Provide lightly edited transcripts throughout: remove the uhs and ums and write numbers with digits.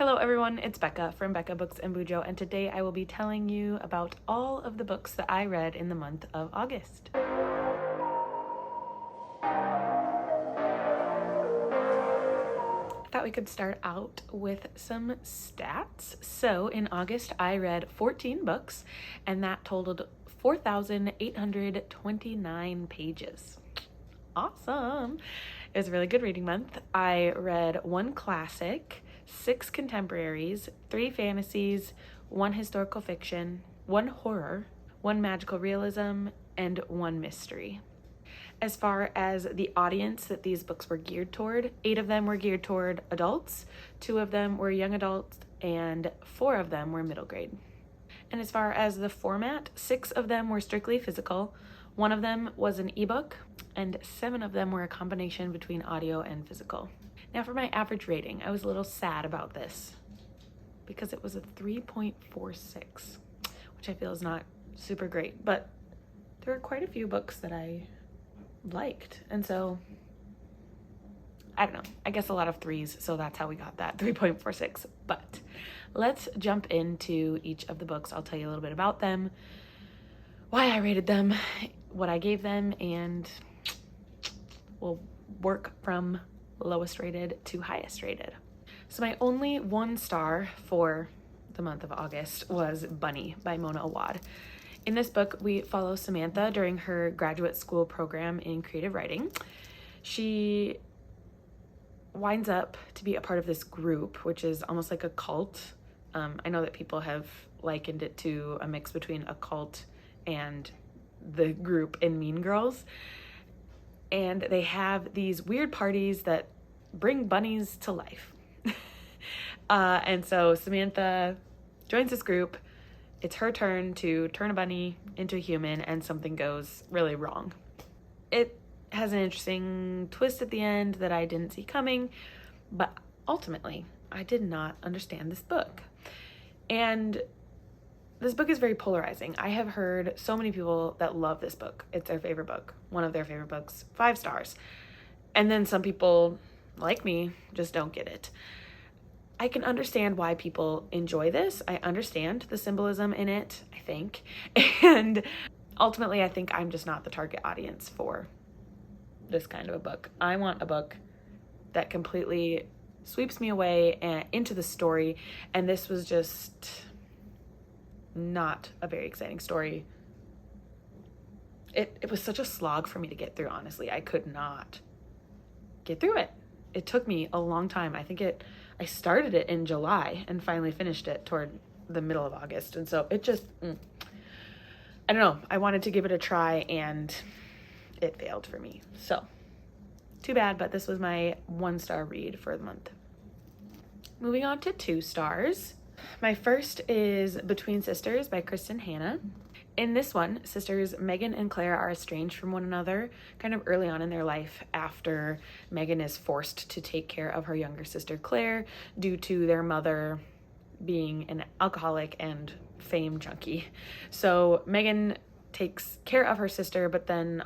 Hello everyone, it's Becca from Becca Books and Bujo, and today I will be telling you about all of the books that I read in the month of August. I thought we could start out with some stats. So in August, I read 14 books, and that totaled 4,829 pages. Awesome! It was a really good reading month. I read 1 classic, 6 contemporaries, 3 fantasies, 1 historical fiction, 1 horror, 1 magical realism, and 1 mystery. As far as the audience that these books were geared toward, 8 of them were geared toward adults, 2 of them were young adults, and 4 of them were middle grade. And as far as the format, 6 of them were strictly physical, 1 of them was an ebook, and 7 of them were a combination between audio and physical. Now for my average rating, I was a little sad about this because it was a 3.46, which I feel is not super great, but there were quite a few books that I liked, and so I don't know, I guess a lot of 3s, so that's how we got that 3.46. But let's jump into each of the books. I'll tell you a little bit about them, why I rated them, what I gave them, and we'll work from lowest rated to highest rated. So my only 1 star for the month of August was Bunny by Mona Awad. In this book, we follow Samantha during her graduate school program in creative writing. She winds up to be a part of this group, which is almost like a cult. I know that people have likened it to a mix between a cult and the group in Mean Girls. And they have these weird parties that bring bunnies to life. And so Samantha joins this group. It's her turn to turn a bunny into a human, and something goes really wrong. It has an interesting twist at the end that I didn't see coming, but ultimately, I did not understand this book. And this book is very polarizing. I have heard so many people that love this book. It's their favorite book, one of their favorite books, 5 stars. And then some people, like me, just don't get it. I can understand why people enjoy this. I understand the symbolism in it, I think. And ultimately, I think I'm just not the target audience for this kind of a book. I want a book that completely sweeps me away and into the story. And this was just not a very exciting story. It was such a slog for me to get through, honestly. I could not get through it. It took me a long time. I started it in July and finally finished it toward the middle of August. And so it just, I don't know. I wanted to give it a try and it failed for me. So too bad, but this was my 1-star read for the month. Moving on to 2 stars. My first is Between Sisters by Kristen Hanna. In this one, sisters Megan and Claire are estranged from one another kind of early on in their life after Megan is forced to take care of her younger sister Claire due to their mother being an alcoholic and fame junkie. So Megan takes care of her sister, but then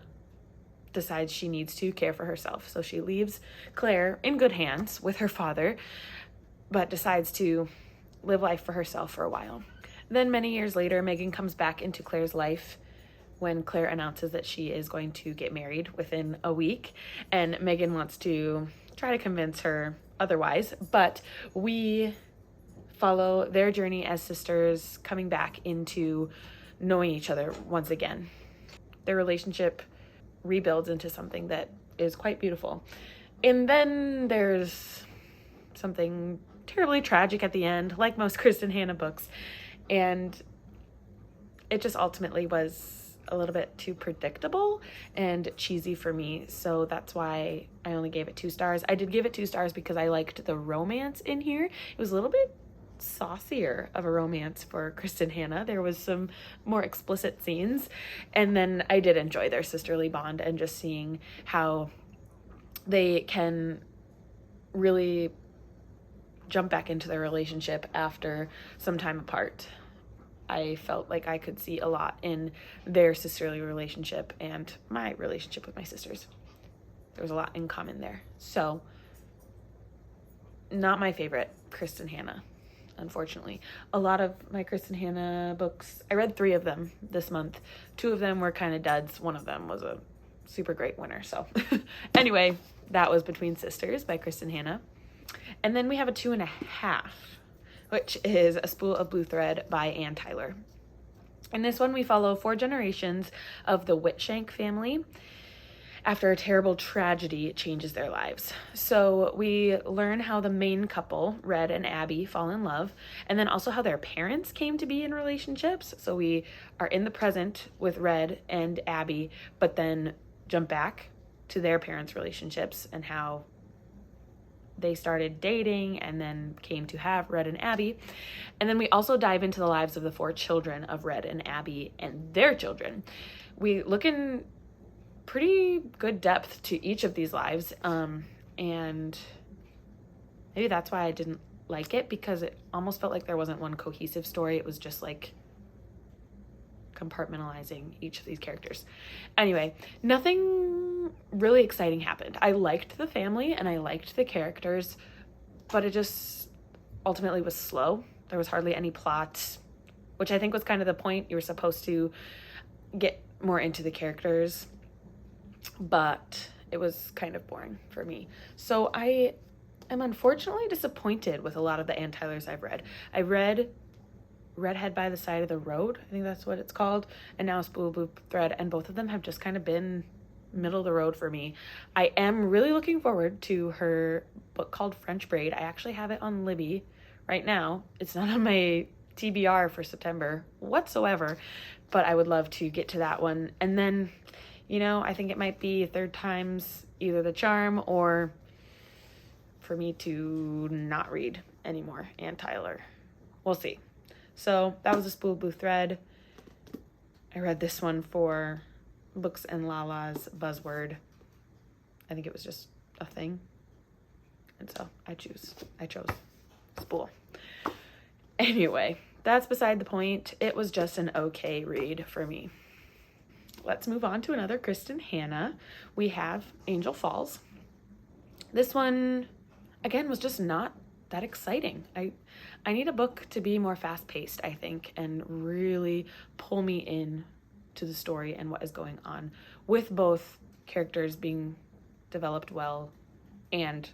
decides she needs to care for herself. So she leaves Claire in good hands with her father, but decides to live life for herself for a while. Then many years later, Megan comes back into Claire's life when Claire announces that she is going to get married within a week, and Megan wants to try to convince her otherwise, but we follow their journey as sisters coming back into knowing each other once again. Their relationship rebuilds into something that is quite beautiful. And then there's something terribly tragic at the end, like most Kristen Hanna books. And it just ultimately was a little bit too predictable and cheesy for me. So that's why I only gave it 2 stars. I did give it 2 stars because I liked the romance in here. It was a little bit saucier of a romance for Kristen Hanna. There was some more explicit scenes. And then I did enjoy their sisterly bond and just seeing how they can really jump back into their relationship after some time apart. I felt like I could see a lot in their sisterly relationship and my relationship with my sisters. There was a lot in common there. So not my favorite Kristen Hanna, unfortunately. A lot of my Kristen Hanna books, I read 3 of them this month. 2 of them were kind of duds. One of them was a super great winner. So anyway, that was Between Sisters by Kristen Hanna. And then we have a 2.5, which is A Spool of Blue Thread by Ann Tyler. In this one, we follow 4 generations of the Whitshank family after a terrible tragedy changes their lives. So we learn how the main couple, Red and Abby, fall in love, and then also how their parents came to be in relationships. So we are in the present with Red and Abby, but then jump back to their parents' relationships and how they started dating and then came to have Red and Abby. And then we also dive into the lives of the 4 children of Red and Abby and their children. We look in pretty good depth to each of these lives, and maybe that's why I didn't like it, because it almost felt like there wasn't one cohesive story. It was just like compartmentalizing each of these characters. Anyway, nothing really exciting happened. I liked the family and I liked the characters, but it just ultimately was slow. There was hardly any plot, which I think was kind of the point. You were supposed to get more into the characters, but it was kind of boring for me. So I am unfortunately disappointed with a lot of the Ann Tylers I've read. I read Redhead by the Side of the Road, I think that's what it's called, and now Spool of Blue Thread, and both of them have just kind of been middle of the road for me. I am really looking forward to her book called French Braid. I actually have it on Libby right now. It's not on my TBR for September whatsoever, but I would love to get to that one. And then, I think it might be 3rd time's either the charm or for me to not read anymore Ann Tyler. We'll see. So that was A Spool of Blue Thread. I read this one for Books and Lala's Buzzword. I think it was just a thing. And so I chose Spool. Anyway, that's beside the point. It was just an okay read for me. Let's move on to another Kristen Hanna. We have Angel Falls. This one, again, was just not that exciting. I need a book to be more fast-paced, I think, and really pull me in to the story and what is going on, with both characters being developed well and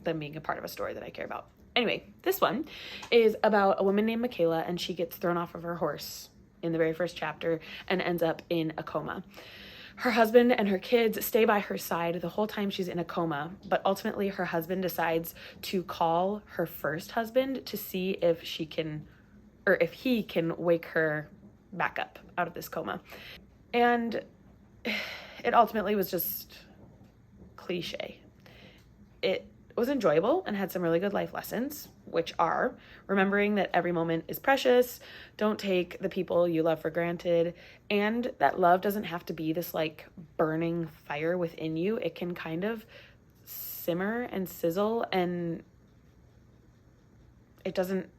them being a part of a story that I care about. Anyway, this one is about a woman named Michaela, and she gets thrown off of her horse in the very first chapter and ends up in a coma. Her husband and her kids stay by her side the whole time she's in a coma, but ultimately her husband decides to call her first husband to see if he can wake her back up out of this coma. And it ultimately was just cliche. It was enjoyable and had some really good life lessons, which are remembering that every moment is precious, don't take the people you love for granted, and that love doesn't have to be this like burning fire within you. It can kind of simmer and sizzle, and it doesn't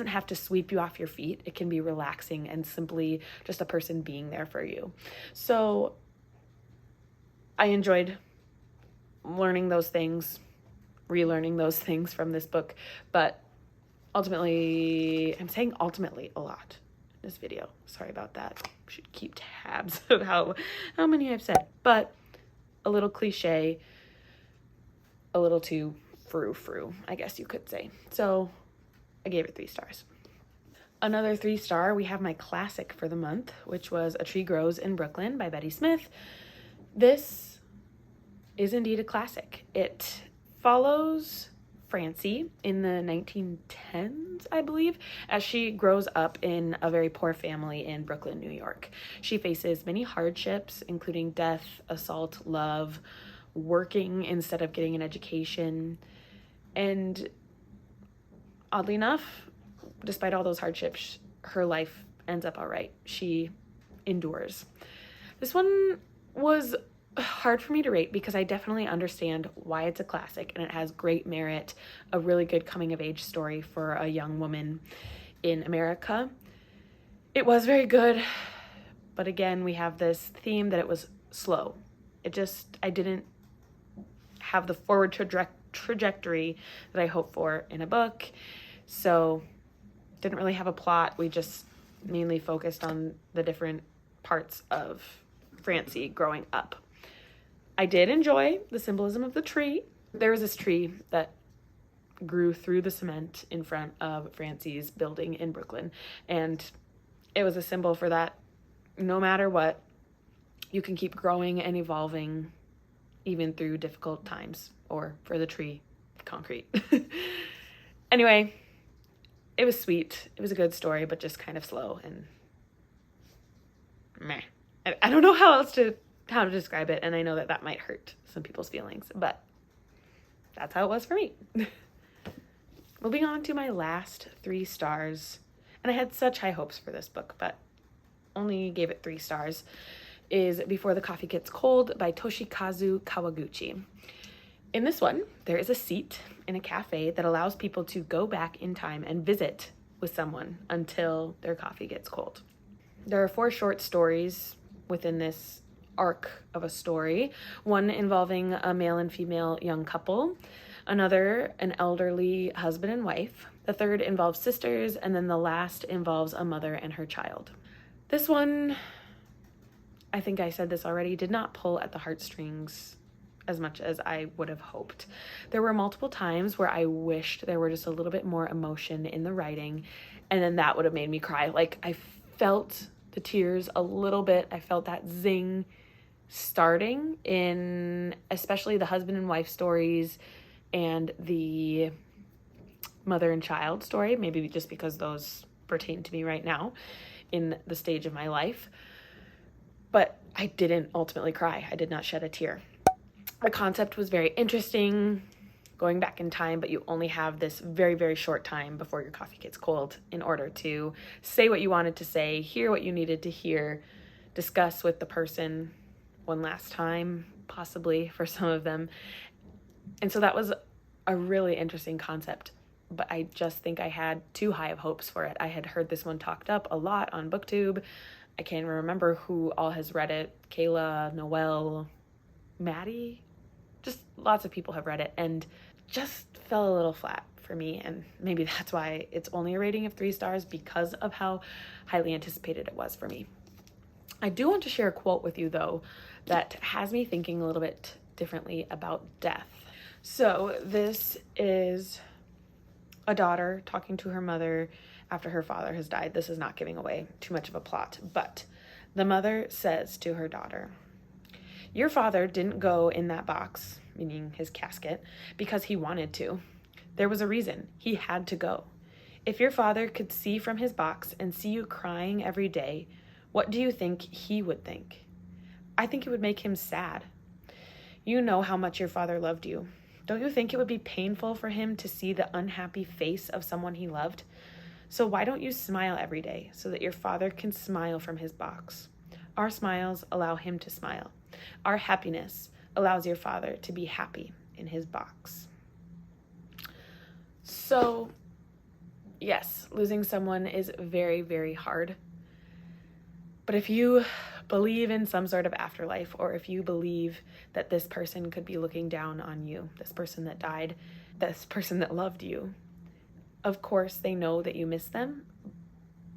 have to sweep you off your feet. It can be relaxing and simply just a person being there for you. So I enjoyed learning those things, relearning those things from this book, but ultimately, I'm saying ultimately a lot in this video. Sorry about that. I should keep tabs of how many I've said, but a little cliche, a little too frou-frou, I guess you could say. So I gave it 3 stars. Another 3-star, we have my classic for the month, which was A Tree Grows in Brooklyn by Betty Smith. This is indeed a classic. It follows Francie in the 1910s, I believe, as she grows up in a very poor family in Brooklyn, New York. She faces many hardships, including death, assault, love, working instead of getting an education, and oddly enough, despite all those hardships, her life ends up all right. She endures. This one was hard for me to rate because I definitely understand why it's a classic and it has great merit, a really good coming of age story for a young woman in America. It was very good, but again, we have this theme that it was slow. I didn't have the forward trajectory that I hope for in a book. So didn't really have a plot. We just mainly focused on the different parts of Francie growing up. I did enjoy the symbolism of the tree. There was this tree that grew through the cement in front of Francie's building in Brooklyn, and it was a symbol for that no matter what, you can keep growing and evolving even through difficult times, or for the tree, concrete. Anyway, it was sweet. It was a good story, but just kind of slow and meh. I don't know how to describe it, and I know that might hurt some people's feelings, but that's how it was for me. Moving on to my last 3 stars, and I had such high hopes for this book, but only gave it 3 stars, is Before the Coffee Gets Cold by Toshikazu Kawaguchi. In this one, there is a seat in a cafe that allows people to go back in time and visit with someone until their coffee gets cold. There are 4 short stories within this arc of a story, one involving a male and female young couple, another an elderly husband and wife, the third involves sisters, and then the last involves a mother and her child. This one, I think I said this already, did not pull at the heartstrings as much as I would have hoped. There were multiple times where I wished there were just a little bit more emotion in the writing, and then that would have made me cry. Like, I felt the tears a little bit. I felt that zing starting in especially the husband and wife stories and the mother and child story, maybe just because those pertain to me right now in the stage of my life. But I didn't ultimately cry. I did not shed a tear. The concept was very interesting, going back in time, but you only have this very, very short time before your coffee gets cold in order to say what you wanted to say, hear what you needed to hear, discuss with the person one last time, possibly for some of them. And so that was a really interesting concept, but I just think I had too high of hopes for it. I had heard this one talked up a lot on BookTube. I can't even remember who all has read it. Kayla, Noelle, Maddie, just lots of people have read it, and just fell a little flat for me. And maybe that's why it's only a rating of 3 stars, because of how highly anticipated it was for me. I do want to share a quote with you, though, that has me thinking a little bit differently about death. So this is a daughter talking to her mother after her father has died. This is not giving away too much of a plot, but the mother says to her daughter, "Your father didn't go in that box," meaning his casket, "because he wanted to. There was a reason. He had to go. If your father could see from his box and see you crying every day, what do you think he would think? I think it would make him sad. You know how much your father loved you. Don't you think it would be painful for him to see the unhappy face of someone he loved? So why don't you smile every day so that your father can smile from his box? Our smiles allow him to smile. Our happiness allows your father to be happy in his box." So, yes, losing someone is very, very hard. But if you believe in some sort of afterlife, or if you believe that this person could be looking down on you, this person that died, this person that loved you, of course they know that you miss them,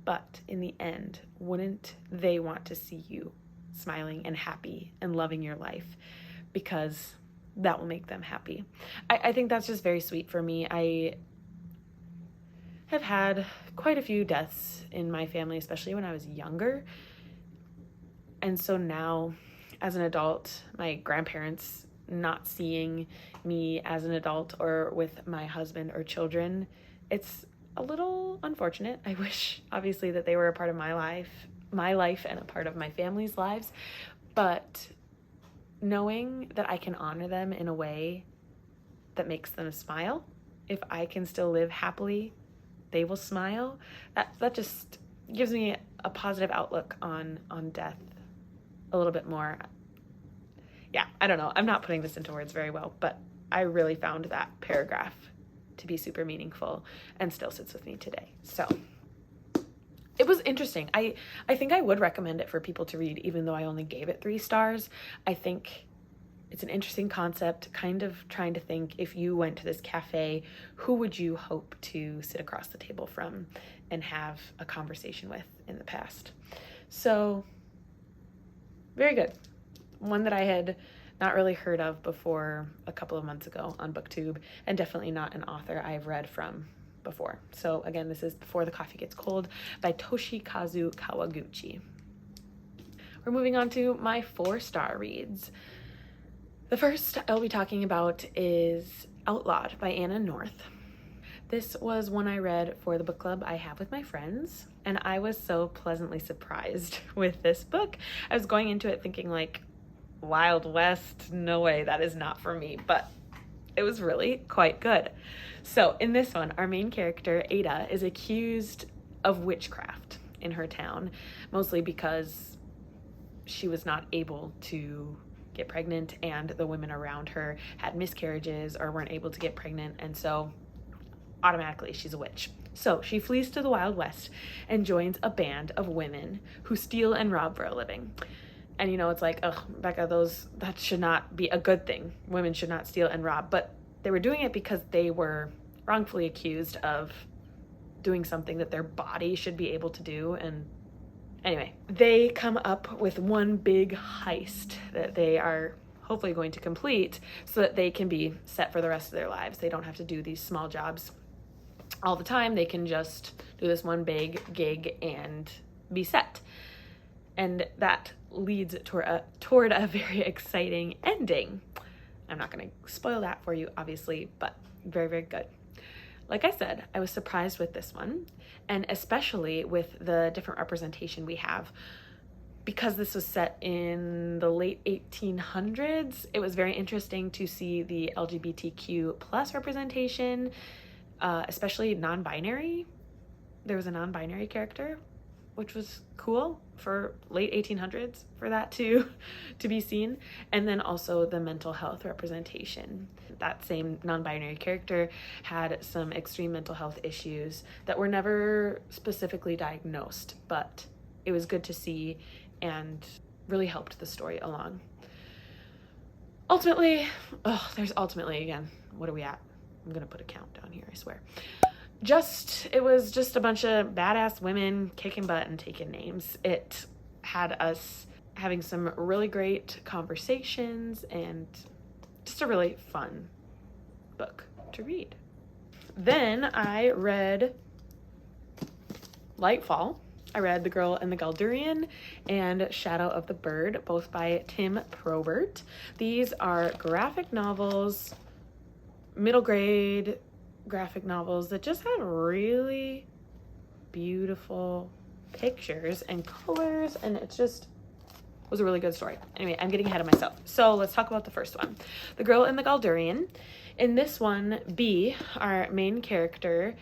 but in the end, wouldn't they want to see you smiling and happy and loving your life? Because that will make them happy. I think that's just very sweet for me. I have had quite a few deaths in my family, especially when I was younger. And so now, as an adult, my grandparents not seeing me as an adult or with my husband or children, it's a little unfortunate. I wish, obviously, that they were a part of my life and a part of my family's lives. But knowing that I can honor them in a way that makes them smile, if I can still live happily, they will smile. That just gives me a positive outlook on death a little bit more. Yeah, I don't know. I'm not putting this into words very well, but I really found that paragraph to be super meaningful and still sits with me today. So it was interesting. I think I would recommend it for people to read, even though I only gave it 3 stars. I think It's an interesting concept, kind of trying to think, if you went to this cafe, who would you hope to sit across the table from and have a conversation with in the past? So, very good. One that I had not really heard of before a couple of months ago on BookTube, and definitely not an author I've read from before. So again, this is Before the Coffee Gets Cold by Toshikazu Kawaguchi. We're moving on to my 4-star reads. The first I'll be talking about is Outlawed by Anna North. This was one I read for the book club I have with my friends, and I was so pleasantly surprised with this book. I was going into it thinking like, Wild West, no way, that is not for me, but it was really quite good. So in this one, our main character, Ada, is accused of witchcraft in her town, mostly because she was not able to get pregnant and the women around her had miscarriages or weren't able to get pregnant, and so automatically she's a witch. So she flees to the Wild West and joins a band of women who steal and rob for a living. And you know, it's like, ugh, Becca, that should not be a good thing. Women should not steal and rob. But they were doing it because they were wrongfully accused of doing something that their body should be able to do. And anyway, they come up with one big heist that they are hopefully going to complete so that they can be set for the rest of their lives. They don't have to do these small jobs all the time. They can just do this one big gig and be set. And that leads toward a very exciting ending. I'm not going to spoil that for you, obviously, but very, very good. Like I said, I was surprised with this one, and especially with the different representation we have. Because this was set in the late 1800s, it was very interesting to see the LGBTQ plus representation, especially non-binary. There was a non-binary character, which was cool for late 1800s for that to be seen. And then also the mental health representation. That same non-binary character had some extreme mental health issues that were never specifically diagnosed, but it was good to see and really helped the story along. Ultimately, there's ultimately again. What are we at? I'm gonna put a count down here, I swear. It was just a bunch of badass women kicking butt and taking names. It had us having some really great conversations and just a really fun book to read. Then I read Lightfall. I read The Girl and the Galdurian and Shadow of the Bird, both by Tim Probert. These are graphic novels, middle grade graphic novels that just have really beautiful pictures and colors, and it just was a really good story. Anyway, I'm getting ahead of myself. So let's talk about the first one, The Girl and the Galdurian. In this one, Bee, our main character,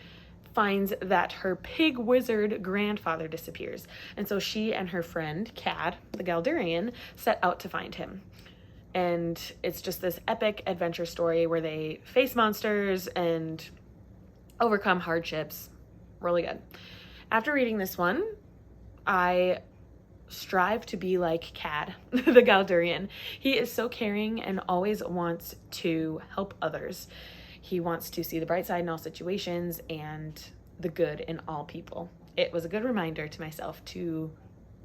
finds that her pig wizard grandfather disappears, and so she and her friend Cad, the Galdurian, set out to find him. And it's just this epic adventure story where they face monsters and overcome hardships. Really good. After reading this one, I strive to be like Cad, the Galdurian. He is so caring and always wants to help others. He wants to see the bright side in all situations and the good in all people. It was a good reminder to myself to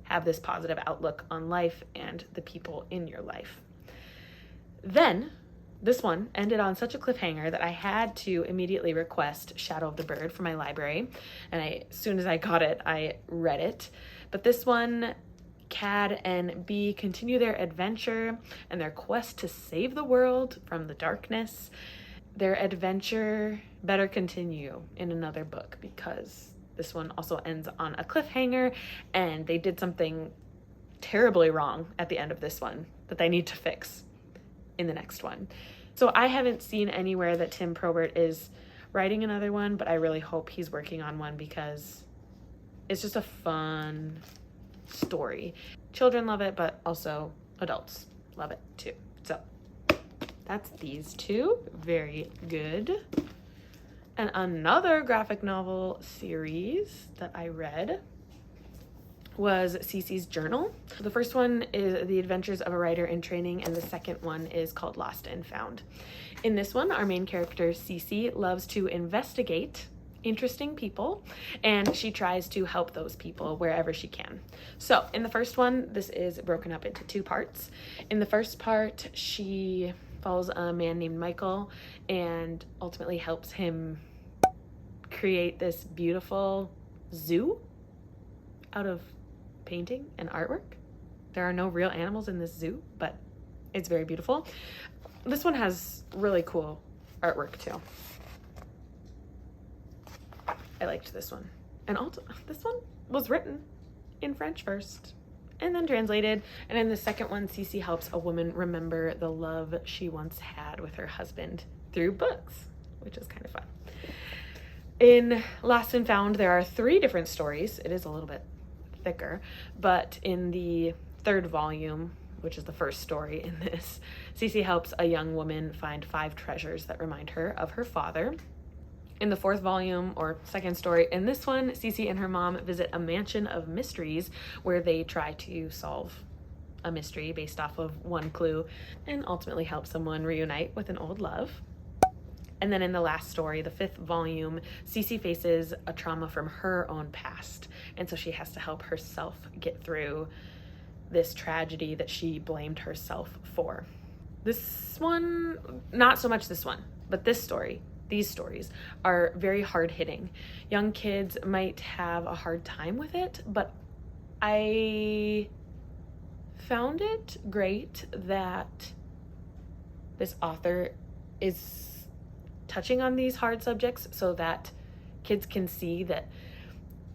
have this positive outlook on life and the people in your life. Then, this one ended on such a cliffhanger that I had to immediately request Shadow of the Bird from my library. And as soon as I got it, I read it. But this one, Cad and Bee continue their adventure and their quest to save the world from the darkness. Their adventure better continue in another book, because this one also ends on a cliffhanger and they did something terribly wrong at the end of this one that they need to fix in the next one. So I haven't seen anywhere that Tim Probert is writing another one, but I really hope he's working on one because it's just a fun story. Children love it, but also adults love it too. So that's these two. Very good. And another graphic novel series that I read was Cici's journal. The first one is The Adventures of a Writer in Training, and the second one is called Lost and Found. In this one, our main character, Cici, loves to investigate interesting people, and she tries to help those people wherever she can. So in the first one, this is broken up into 2 parts. In the first part, she follows a man named Michael and ultimately helps him create this beautiful zoo out of painting and artwork. There are no real animals in this zoo, but it's very beautiful. This one has really cool artwork too. I liked this one. And also, this one was written in French first and then translated. And in the second one, Cici helps a woman remember the love she once had with her husband through books, which is kind of fun. In Lost and Found, there are 3 different stories. It is a little bit thicker, but in the 3rd volume, which is the first story in this, Cici helps a young woman find 5 treasures that remind her of her father. In the 4th volume, or second story, in this one, Cici and her mom visit a mansion of mysteries where they try to solve a mystery based off of one clue and ultimately help someone reunite with an old love. And then in the last story, the 5th volume, Cici faces a trauma from her own past. And so she has to help herself get through this tragedy that she blamed herself for. This one, not so much this one, but this story, these stories are very hard-hitting. Young kids might have a hard time with it, but I found it great that this author is touching on these hard subjects so that kids can see that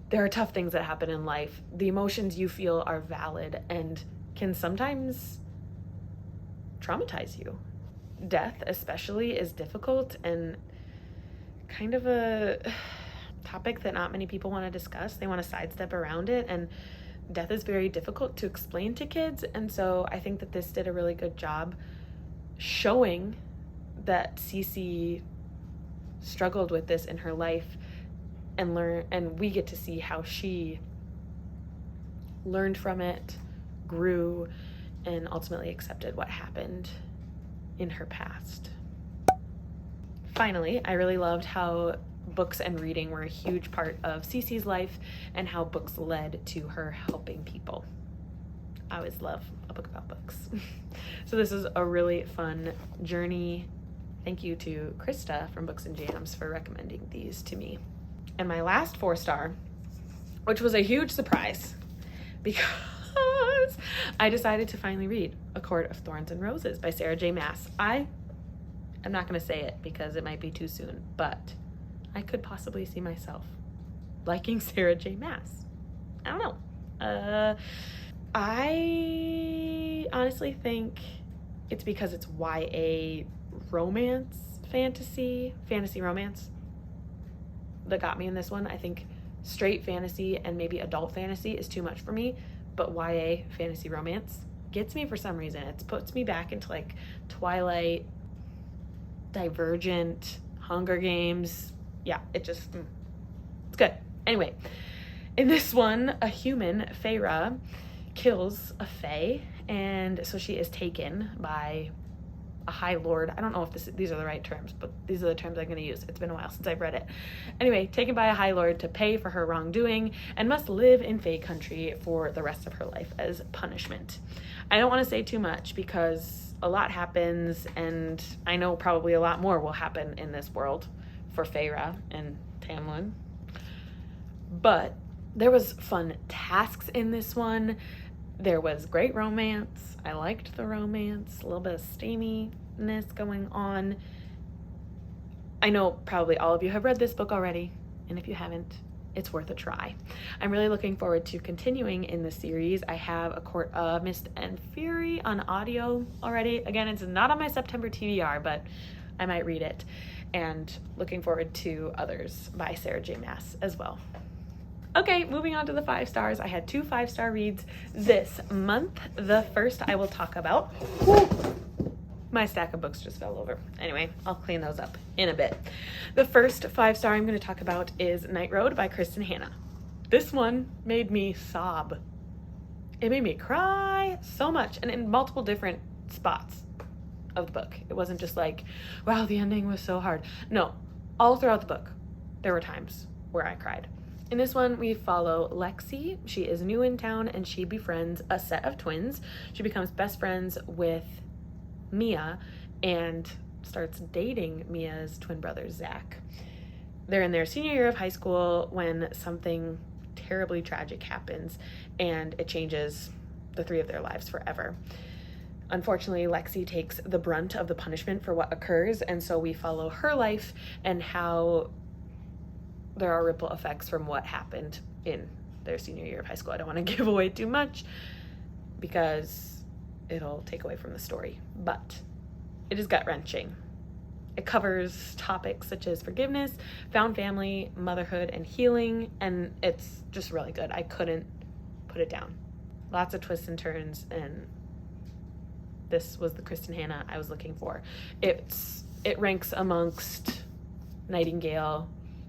there are tough things that happen in life. The emotions you feel are valid and can sometimes traumatize you. Death especially is difficult and kind of a topic that not many people want to discuss. They want to sidestep around it, and death is very difficult to explain to kids. And so I think that this did a really good job showing that Cici struggled with this in her life and we get to see how she learned from it, grew, and ultimately accepted what happened in her past. Finally, I really loved how books and reading were a huge part of Cici's life and how books led to her helping people. I always love a book about books. So this is a really fun journey. Thank you to Krista from Books and Jams for recommending these to me. And my last 4-star, which was a huge surprise because I decided to finally read A Court of Thorns and Roses by Sarah J. Maas. I'm not going to say it because it might be too soon, but I could possibly see myself liking Sarah J. Maas. I don't know. I honestly think it's because it's YA romance, fantasy romance that got me in this one. I think straight fantasy and maybe adult fantasy is too much for me, but YA fantasy romance gets me for some reason. It puts me back into like Twilight, Divergent, Hunger Games. Yeah, it's good. Anyway, in this one, a human, Feyre, kills a fae, and so she is taken by a high lord. I don't know if these are the right terms, but these are the terms I'm going to use. It's been a while since I've read it. Anyway, taken by a high lord to pay for her wrongdoing and must live in fae country for the rest of her life as punishment. I don't want to say too much because a lot happens, and I know probably a lot more will happen in this world for Feyre and Tamlin. But there was fun tasks in this one. There was great romance. I liked the romance, a little bit of steaminess going on. I know probably all of you have read this book already, and if you haven't, it's worth a try. I'm really looking forward to continuing in the series. I have A Court of Mist and Fury on audio already. Again, it's not on my September TBR, but I might read it. And looking forward to others by Sarah J. Maas as well. Okay, moving on to the 5 stars. I had 2 5-star reads this month. The first I will talk about. My stack of books just fell over. Anyway, I'll clean those up in a bit. The first 5-star I'm going to talk about is Night Road by Kristen Hanna. This one made me sob It made me cry so much, and in multiple different spots of the book. It wasn't just like, wow, the ending was so hard. No, all throughout the book, there were times where I cried. In this one, we follow Lexi. She is new in town and she befriends a set of twins. She becomes best friends with Mia and starts dating Mia's twin brother, Zach. They're in their senior year of high school when something terribly tragic happens and it changes the three of their lives forever. Unfortunately, Lexi takes the brunt of the punishment for what occurs, and so we follow her life and how there are ripple effects from what happened in their senior year of high school. I don't want to give away too much because it'll take away from the story, but it is gut-wrenching. It covers topics such as forgiveness, found family, motherhood, and healing, and it's just really good. I couldn't put it down. Lots of twists and turns, and this was the Kristen Hanna I was looking for. It ranks amongst Nightingale,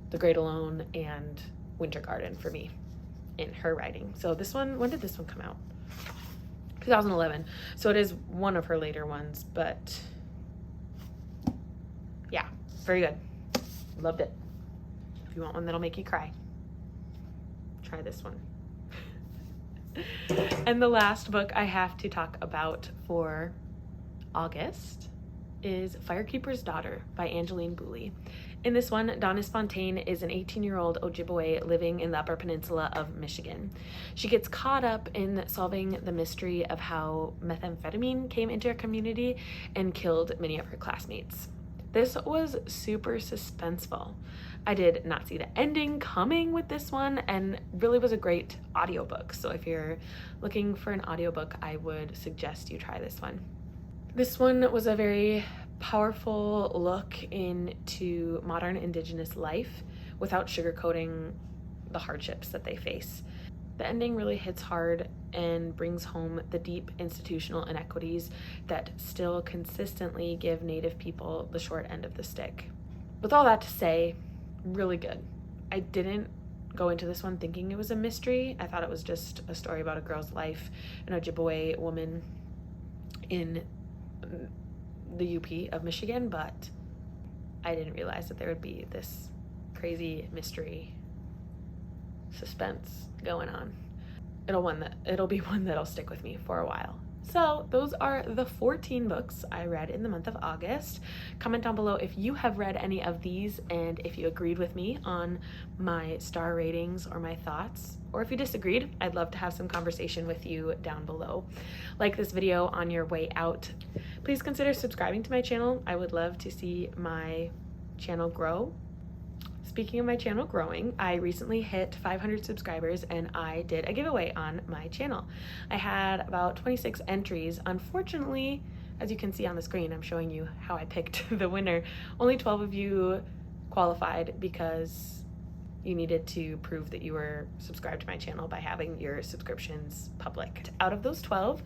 The Great Alone, and Winter Garden for me in her writing. So this one, when did this one come out? 2011. So it is one of her later ones, but yeah, very good. Loved it. If you want one that'll make you cry, try this one. And the last book I have to talk about for August is Firekeeper's Daughter by Angeline Boulley. In this one, Donna Fontaine is an 18-year-old Ojibwe living in the Upper Peninsula of Michigan. She gets caught up in solving the mystery of how methamphetamine came into her community and killed many of her classmates. This was super suspenseful. I did not see the ending coming with this one, and really was a great audiobook. So if you're looking for an audiobook, I would suggest you try this one. This one was a very powerful look into modern Indigenous life without sugarcoating the hardships that they face. The ending really hits hard and brings home the deep institutional inequities that still consistently give Native people the short end of the stick. With all that to say, really good. I didn't go into this one thinking it was a mystery. I thought it was just a story about a girl's life, an Ojibwe woman in the UP of Michigan, but I didn't realize that there would be this crazy mystery suspense going on. It'll be one that'll stick with me for a while. So those are the 14 books I read in the month of August. Comment down below if you have read any of these and if you agreed with me on my star ratings or my thoughts, or if you disagreed. I'd love to have some conversation with you down below. Like this video on your way out. Please consider subscribing to my channel. I would love to see my channel grow. Speaking of my channel growing, I recently hit 500 subscribers and I did a giveaway on my channel. I had about 26 entries. Unfortunately, as you can see on the screen, I'm showing you how I picked the winner. Only 12 of you qualified because you needed to prove that you were subscribed to my channel by having your subscriptions public. Out of those 12,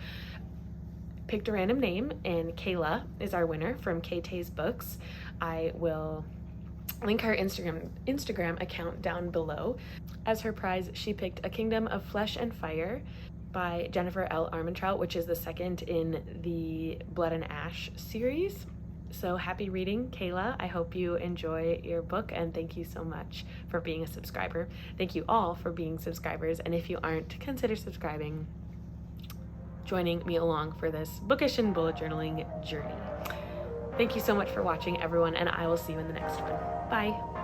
picked a random name, and Kayla is our winner from K-Tay's Books. I will link her Instagram account down below. As her prize, she picked A Kingdom of Flesh and Fire by Jennifer L. Armentrout, which is the second in the Blood and Ash series. So happy reading, Kayla. I hope you enjoy your book, and thank you so much for being a subscriber. Thank you all for being subscribers, and if you aren't, consider subscribing, joining me along for this bookish and bullet journaling journey. Thank you so much for watching, everyone, and I will see you in the next one. Bye.